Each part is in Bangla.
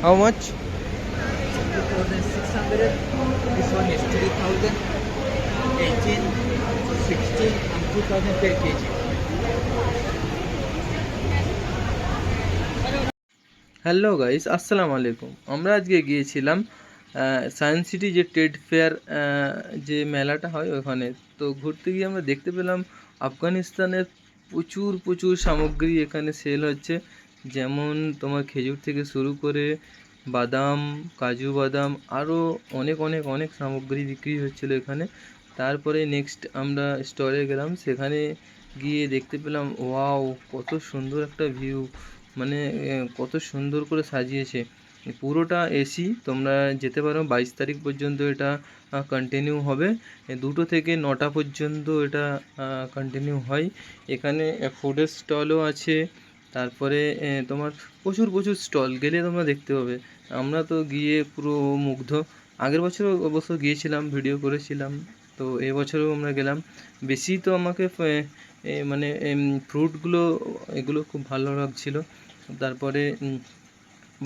How much? 2,600. This one is 3,000, 18, 16, and 2,000 per kg. Hello guys, আসসালামু আলাইকুম। আমরা আজকে গিয়েছিলাম সায়েন্স সিটি যে ট্রেড ফেয়ার যে মেলাটা হয় ওখানে। তো ঘুরতে গিয়ে আমরা দেখতে পেলাম আফগানিস্তানের প্রচুর প্রচুর সামগ্রী এখানে সেল হচ্ছে। যেমন তোমার খেজুর থেকে শুরু করে বাদাম, কাজু বাদাম, আরও অনেক অনেক অনেক সামগ্রী বিক্রি হচ্ছিলো এখানে। তারপরে নেক্সট আমরা স্টলে গেলাম, সেখানে গিয়ে দেখতে পেলাম ওয়াও, কত সুন্দর একটা ভিউ, মানে কত সুন্দর করে সাজিয়েছে। পুরোটা এসি, তোমরা যেতে পারো। 22 তারিখ পর্যন্ত এটা কন্টিনিউ হবে। 2টো থেকে 9টা পর্যন্ত এটা কন্টিনিউ হয়। এখানে ফুডের স্টলও আছে। তারপরে তোমার প্রচুর প্রচুর স্টল, গেলে তোমরা দেখতে পাবে। আমরা তো গিয়ে পুরো মুগ্ধ। আগের বছরও অবশ্য গিয়েছিলাম, ভিডিও করেছিলাম। তো এবছরও আমরা গেলাম। বেশি তো আমাকে মানে ফ্রুটগুলো এগুলো খুব ভালো লাগছিলো। তারপরে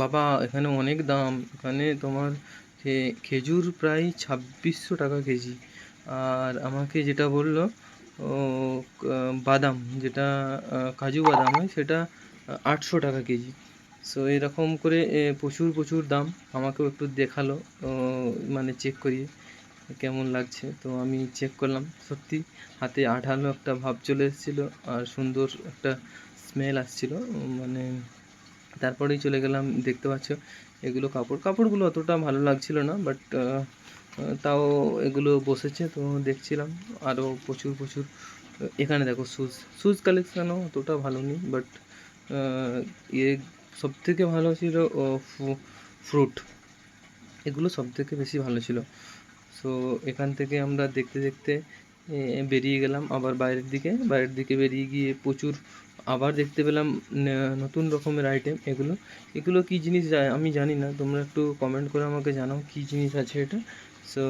বাবা, এখানে অনেক দাম। এখানে তোমার খেজুর প্রায় 2600 টাকা কেজি। আর আমাকে যেটা বললো ও বাদাম, যেটা কাজু বাদাম হয়, সেটা 800 টাকা কেজি। সো এরকম করে প্রচুর প্রচুর দাম। আমাকেও একটু দেখালো, মানে চেক করিয়ে কেমন লাগছে। তো আমি চেক করলাম, সত্যি হাতে আঠালো একটা ভাব চলে এসেছিলো, আর সুন্দর একটা স্মেল আসছিলো। মানে তারপরেই চলে গেলাম। দেখতে পাচ্ছ এগুলো কাপড়গুলো অতটা ভালো লাগছিল না, বাট তাও এগুলো বসেছে তো দেখছিলাম। আরও প্রচুর প্রচুর এখানে দেখো শুজ কালেকশানও অতটা ভালো নেই, বাট ইয়ে সবথেকে ভালো ছিল ফ্রুট, এগুলো সবথেকে বেশি ভালো ছিল। সো এখান থেকে আমরা দেখতে দেখতে বেরিয়ে গেলাম আবার বাইরের দিকে বেরিয়ে গিয়ে প্রচুর আবার দেখতে পেলাম নতুন রকমের আইটেম। এগুলো কী জিনিস আমি জানি না, তোমরা একটু কমেন্ট করে আমাকে জানাও কী জিনিস আছে এটা। সো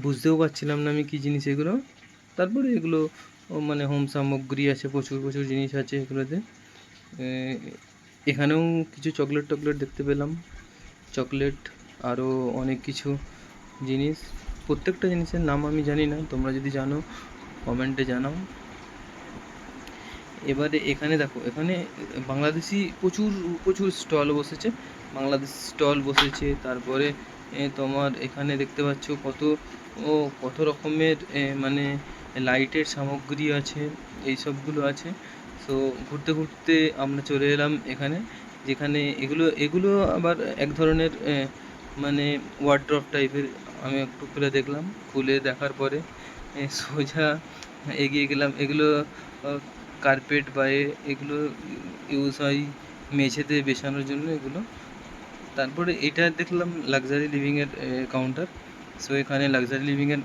বুঝতেও পারছিলাম না আমি কী জিনিস এগুলো। তারপরে এগুলো মানে হোম সামগ্রী আছে, প্রচুর প্রচুর জিনিস আছে এগুলোতে। এখানেও কিছু চকলেট দেখতে পেলাম, চকলেট, আরও অনেক কিছু জিনিস। প্রত্যেকটা জিনিসের নাম আমি জানি না, তোমরা যদি জানো কমেন্টে জানাও। এবারে এখানে দেখো, এখানে বাংলাদেশি প্রচুর প্রচুর স্টল বসেছে, তারপরে তোমার এখানে দেখতে পাচ্ছ কত রকমের মানে লাইটের সামগ্রী আছে, এই সবগুলো আছে। সো ঘুরতে ঘুরতে আমরা চলে এলাম এখানে, যেখানে এগুলো আবার এক ধরনের মানে ওয়ার্ড্রপ টাইপের। আমি একটু খুলে দেখলাম, খুলে দেখার পরে সোজা এগিয়ে গেলাম। এগুলো কার্পেট বা এগুলো ইউজ হয় মেঝেতে বেছানোর জন্য এগুলো। তারপরে এটা দেখলাম লাক্সারি লিভিংয়ের কাউন্টার। সো এখানে লাক্সারি লিভিংয়ের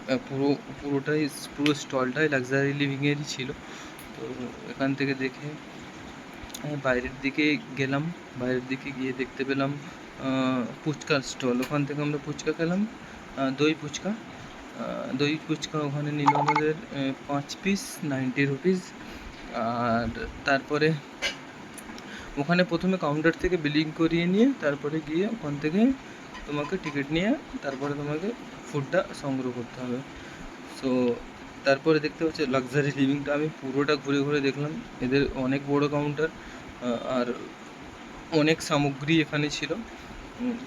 পুরো স্টলটাই লাক্সারি লিভিংয়েরই ছিল। তো এখান থেকে দেখে বাইরের দিকে গেলাম। বাইরের দিকে গিয়ে দেখতে পেলাম ফুচকার স্টল। ওখান থেকে আমরা ফুচকা খেলাম, দই ফুচকা ওখানে নিল আমাদের 5 পিস 90 রুপিস। আর তারপরে ওখানে প্রথমে কাউন্টার থেকে বিলিং করিয়ে নিয়ে তারপরে গিয়ে ওখান থেকে তোমাকে টিকিট নিয়ে তারপরে তোমাকে ফুডটা সংগ্রহ করতে হবে। সো তারপরে দেখতে পাচ্ছি লাক্সারি লিভিংটা, আমি পুরোটা ঘুরে ঘুরে দেখলাম। এদের অনেক বড় কাউন্টার, আর অনেক সামগ্রী এখানে ছিল।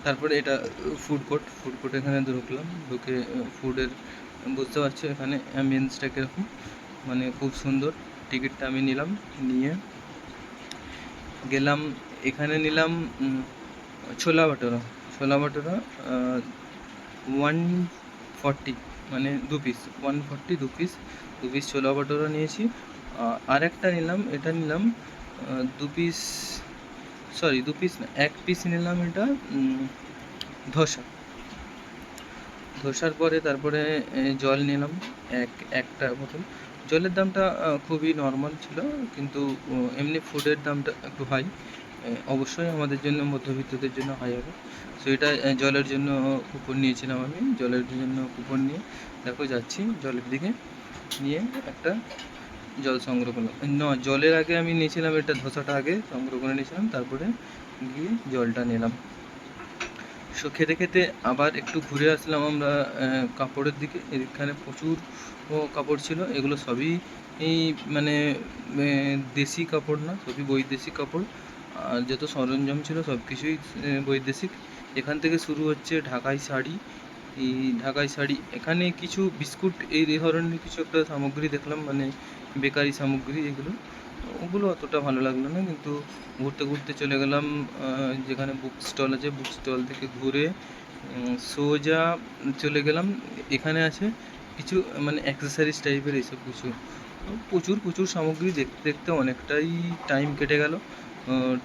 তারপরে এটা ফুড কোর্ট এখানে ঢুকলাম, ঢুকে ফুডের বুঝতে পারছো এখানে অ্যাম্বিয়েন্সটা কীরকম, মানে খুব সুন্দর। টিকিটটা আমি নিলাম, নিয়ে গেলাম। এখানে নিলাম ছোলা ভাটোরা 140, মানে 2 পিস 140, 2 পিস ছোলা ভাটোরা নিয়েছি। আর একটা নিলাম, এটা নিলাম 2 পিস, সরি 2 পিস না, 1 পিস নিলাম। এটা ধোসার পরে তারপরে জল নিলাম একটা বোতল। জলের দামটা খুবই নর্মাল ছিল, কিন্তু এমনি ফুডের দামটা একটু হাই। অবশ্যই আমাদের জন্য, মধ্যবিত্তদের জন্য হাই হবে। সো এটা জলের জন্য কুপন নিয়েছিলাম আমি। জলের জন্য কুপন নিয়ে দেখো যাচ্ছি জলের দিকে, নিয়ে একটা জল সংগ্রহ করলাম। জলের আগে আমি নিয়েছিলাম এটা, ধোসাটা আগে সংগ্রহ করে নিয়েছিলাম, তারপরে গিয়ে জলটা নিলাম। সো খেতে খেতে আবার একটু ঘুরে আসলাম আমরা কাপড়ের দিকে। এখানে প্রচুর কাপড় ছিল, এগুলো সবই এই মানে দেশি কাপড় না, সবই বৈদেশিক কাপড়। আর যত সরঞ্জাম ছিল সব কিছুই বৈদেশিক। এখান থেকে শুরু হচ্ছে ঢাকাই শাড়ি। এই ঢাকাই শাড়ি, এখানে কিছু বিস্কুট এই ধরনের কিছু একটা সামগ্রী দেখলাম, মানে বেকারি সামগ্রী এগুলো, ওগুলো অতটা ভালো লাগলো না। কিন্তু ঘুরতে ঘুরতে চলে গেলাম যেখানে বুক স্টল আছে, বুক স্টল থেকে ঘুরে সোজা চলে গেলাম, এখানে আছে কিছু মানে অ্যাক্সেসরিজ টাইপের এইসব কিছু। প্রচুর প্রচুর সামগ্রী দেখতে দেখতে অনেকটাই টাইম কেটে গেল।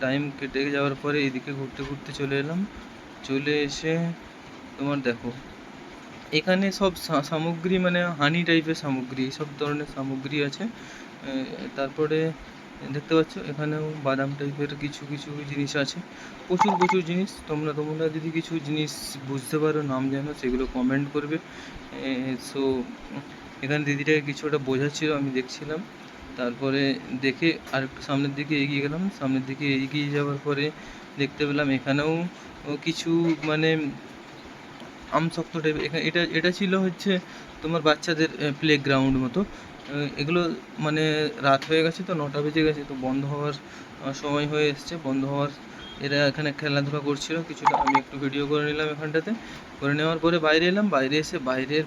টাইম কেটে যাওয়ার পরে এদিকে ঘুরতে ঘুরতে চলে এলাম। চলে এসে তোমার দেখো, এখানে সব সামগ্রী মানে হানি টাইপের সামগ্রী, সব ধরনের সামগ্রী আছে। তারপরে দেখতে পাচ্ছ এখানেও বাদাম টাইপের কিছু কিছু জিনিস আছে, প্রচুর প্রচুর জিনিস। তোমরা যদি কিছু জিনিস বুঝতে পারো, নাম জানো, সেগুলো কমেন্ট করবে। সো এখানে দিদিটাকে কিছু একটা বোঝাচ্ছিল, আমি দেখছিলাম। তারপরে দেখে আর একটু সামনের দিকে এগিয়ে গেলাম। সামনের দিকে এগিয়ে যাওয়ার পরে দেখতে পেলাম এখানেও কিছু মানে আমসত্ত্ব টাইপের। এখানে এটা এটা ছিল হচ্ছে তোমার বাচ্চাদের প্লেগ্রাউন্ড মতো। এগুলো মানে রাত হয়ে গেছে তো, 9টা বেজে গেছে, তো বন্ধ হওয়ার সময় হয়ে এসছে। বন্ধ হওয়ার এরা এখানে খেলাধুলা করছিল কিছুটা, আমি একটু ভিডিও করে নিলাম এখানটাতে। করে নেওয়ার পরে বাইরে এলাম, বাইরে এসে বাইরের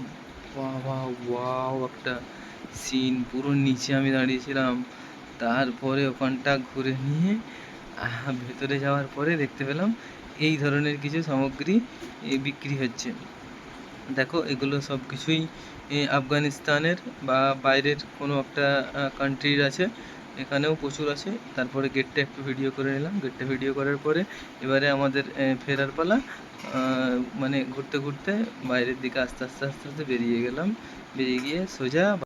বাবা ওয়াও একটা সিন, পুরো নিচে আমি দাঁড়িয়েছিলাম। তারপরে ওখানটা ঘুরে নিয়ে ভেতরে যাওয়ার পরে দেখতে পেলাম এই ধরনের কিছু সামগ্রী বিক্রি হচ্ছে। দেখো এগুলো সব কিছুই আফগানিস্তানের বা বাইরের কোনো একটা কান্ট্রির আছে, এখানেও প্রচুর আছে। তারপরে গেটটা একটু ভিডিও করে নিলাম, গেটটা ভিডিও করার পরে এবারে আমাদের ফেরার পালা। মানে ঘুরতে ঘুরতে বাইরের দিকে আস্তে আস্তে আস্তে আস্তে বেরিয়ে গেলাম, বেরিয়ে গিয়ে সোজা